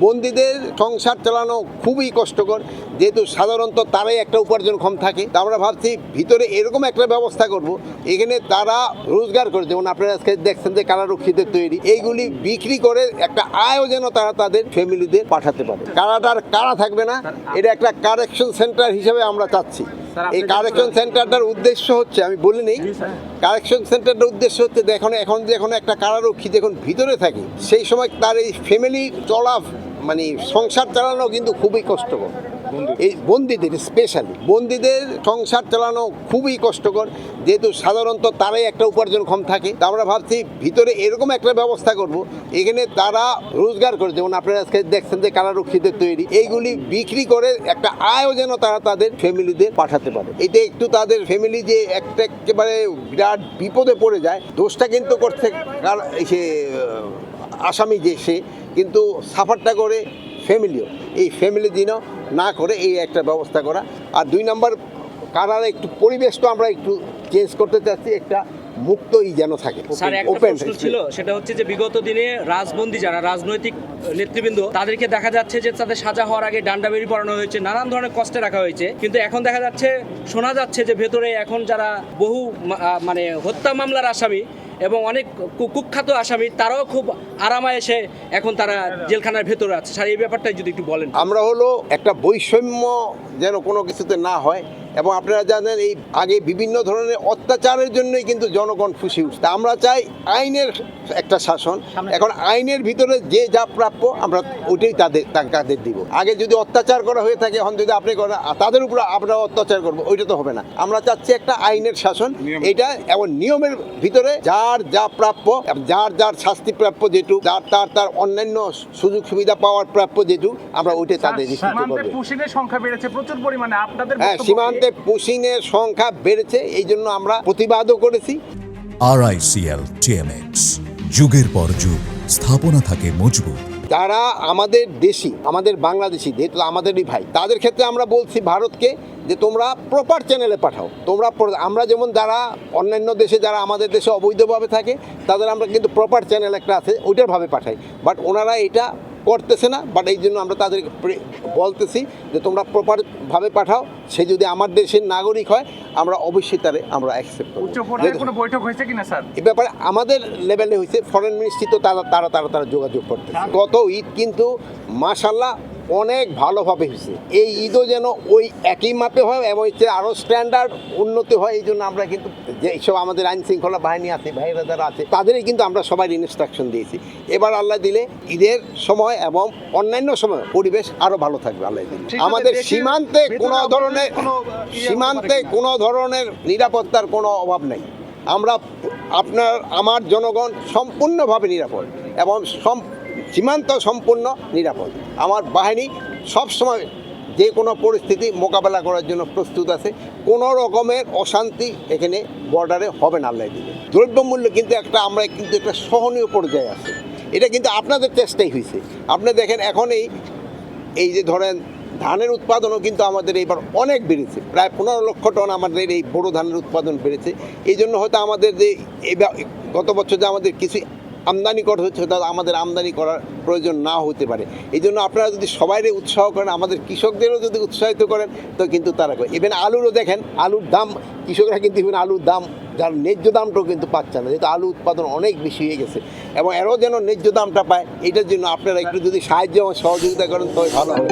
বন্দীদের সংসার চালানো খুবই কষ্টকর, যেহেতু সাধারণত তারাই একটা উপার্জনক্ষম থাকে। তা আমরা ভাবছি ভিতরে এরকম একটা ব্যবস্থা করব, এখানে তারা রোজগার করে, যেমন আপনারা আজকে দেখছেন যে কারারক্ষীদের তৈরি, এইগুলি বিক্রি করে একটা আয়ও যেন তারা তাদের ফ্যামিলিদের পাঠাতে পারে। কারাটার কারা থাকবে না, এটা একটা কারেকশন সেন্টার হিসেবে আমরা চাচ্ছি। এই কারেকশন সেন্টারটার উদ্দেশ্য হচ্ছে, আমি বলি নেই, কারেকশন সেন্টারটার উদ্দেশ্য হচ্ছে এখন যখন একটা কারারক্ষী যখন ভিতরে থাকে, সেই সময় তার এই ফ্যামিলি চলা মানে সংসার চালানো কিন্তু খুবই কষ্টকর। এই বন্দীদের স্পেশালি বন্দীদের সংসার চালানো খুবই কষ্টকর, যেহেতু সাধারণত তারাই একটা উপার্জনক্ষম থাকে। তা আমরা ভাবছি ভিতরে এরকম একটা ব্যবস্থা করব, এখানে তারা রোজগার করে, যেমন আপনারা আজকে দেখছেন যে কারারক্ষীদের তৈরি, এইগুলি বিক্রি করে একটা আয়ও যেন তারা তাদের ফ্যামিলিদের পাঠাতে পারে। এটা একটু তাদের ফ্যামিলি যে একেবারে বিরাট বিপদে পড়ে যায়, দোষটা কিন্তু করতে সে আসামি যে সে, কিন্তু সাফারটা করে ফ্যামিলিও, এই ফ্যামিলি দিন না করে এই একটা ব্যবস্থা করা। আর 2 নম্বর, কারার একটু পরিবেশটা আমরা একটু চেঞ্জ করতে চাচ্ছি, একটা মুক্তই যেন থাকে। স্যার, একটা প্রশ্ন ছিল, সেটা হচ্ছে যে বিগত দিনে রাজবন্দী যারা রাজনৈতিক নেতৃবৃন্দ, তাদেরকে দেখা যাচ্ছে যে তাদের সাজা হওয়ার আগে ডান্ডা বেরি পড়ানো হয়েছে, নানান ধরনের কষ্টে রাখা হয়েছে, কিন্তু এখন দেখা যাচ্ছে, শোনা যাচ্ছে যে ভেতরে এখন যারা বহু মানে হত্যা মামলার আসামি এবং অনেক কুখ্যাত আসামি, তারাও খুব আরামায়েসে এখন তারা জেলখানার ভেতরে আছে। স্যার, এই ব্যাপারটাই যদি একটু বলেন। আমরা হলো একটা বৈষম্য যেন কোনো কিছুতে না হয়, এবং আপনারা জানেন এই আগে বিভিন্ন ধরনের অত্যাচারের জন্যই কিন্তু জনগণ খুশি উঠছে। আমরা চাই আইনের একটা শাসন। এখন আইনের ভিতরে যে যা প্রাপ্য আমরা ওইটাই তাদের দিব। আগে যদি অত্যাচার করা হয়ে থাকে, এখন যদি আপনি করেন তাদের উপর আমরা অত্যাচার করবো, ওইটা তো হবে না। আমরা চাচ্ছি একটা আইনের শাসন, এটা এবং নিয়মের ভিতরে যার যা প্রাপ্য, যার যার শাস্তি প্রাপ্য যেটুকু, তার অন্যান্য সুযোগ সুবিধা পাওয়ার প্রাপ্য যেটুকু, আমরা ওইটাই তাদের নিশ্চিত করব। পুশিনের সংখ্যা বেড়েছে প্রচুর পরিমাণে, আপনাদের সীমান্তে পুশিনের সংখ্যা বেড়েছে, এই জন্য আমরা প্রতিবাদও করেছি। RICL TMX, যুগের পর যুগ স্থাপনা থাকে মজবুত। যারা আমাদের দেশি, আমাদের বাংলাদেশি, যেহেতু আমাদেরই ভাই, তাদের ক্ষেত্রে আমরা বলছি ভারতকে যে তোমরা প্রপার চ্যানেলে পাঠাও। আমরা যেমন যারা অন্যান্য দেশে, যারা আমাদের দেশে অবৈধভাবে থাকে, তাদের আমরা কিন্তু প্রপার চ্যানেল একটা আছে, ওইটার ভাবে পাঠাই। বাট ওনারা এটা করতেছে না। বাট এই জন্য আমরা তাদের বলতেছি যে তোমরা প্রপারভাবে পাঠাও। সে যদি আমার দেশের নাগরিক হয়, আমরা অবশ্যই আমরা অ্যাকসেপ্ট করব। উচ্চ পর্যায়ে কোনো বৈঠক হয়েছে কিনা স্যার? এই ব্যাপারে আমাদের লেভেলে হয়েছে, ফরেন মিনিস্ট্রি তো তারা যোগাযোগ করতেছে। গত ঈদ কিন্তু মাশাআল্লাহ অনেক ভালোভাবে হয়েছে। এই ঈদও যেন ওই একই মাপে হয় এবং আরও স্ট্যান্ডার্ড উন্নতি হয়। এই জন্য আমরা কিন্তু যেসব আমাদের আইন শৃঙ্খলা বাহিনী আছে, ভাইরা যারা আছে, তাদেরই কিন্তু আমরা সবাই ইনস্ট্রাকশন দিয়েছি। এবার আল্লাহ দিলে ঈদের সময় এবং অন্যান্য সময় পরিবেশ আরও ভালো থাকবে আল্লাহ দিলে। আমাদের সীমান্তে কোনো ধরনের নিরাপত্তার কোনো অভাব নেই। আমার জনগণ সম্পূর্ণভাবে নিরাপদ এবং সীমান্ত সম্পূর্ণ নিরাপদ। আমার বাহিনী সবসময় যে কোনো পরিস্থিতি মোকাবেলা করার জন্য প্রস্তুত আছে। কোনো রকমের অশান্তি এখানে বর্ডারে হবে না আল্লাহ দিলে। দ্রব্যমূল্য কিন্তু আমরা একটা সহনীয় পর্যায়ে আছে। এটা কিন্তু আপনাদের চেষ্টাই হয়েছে। আপনি দেখেন এখন এই যে ধরেন ধানের উৎপাদনও কিন্তু আমাদের এইবার অনেক বেড়েছে, প্রায় 15 লক্ষ টন আমাদের এই বড় ধানের উৎপাদন বেড়েছে। এই জন্য হয়তো আমাদের যে গত বছর যে আমাদের কিছু আমদানি করা হচ্ছে, আমাদের আমদানি করার প্রয়োজন না হতে পারে। এই জন্য আপনারা যদি সবাইরে উৎসাহ করেন, আমাদের কৃষকদেরও যদি উৎসাহিত করেন, তো কিন্তু তারা করে। ইভেন আলুরও দেখেন, আলুর দাম কৃষকরা কিন্তু ইভেন আলুর দাম যার ন্যায্য দামটাও কিন্তু পাচ্ছে না, যেহেতু আলু উৎপাদন অনেক বেশি হয়ে গেছে। এবং এরও যেন ন্যায্য দামটা পায়, এটার জন্য আপনারা একটু যদি সাহায্য এবং সহযোগিতা করেন, তবে ভালো হবে।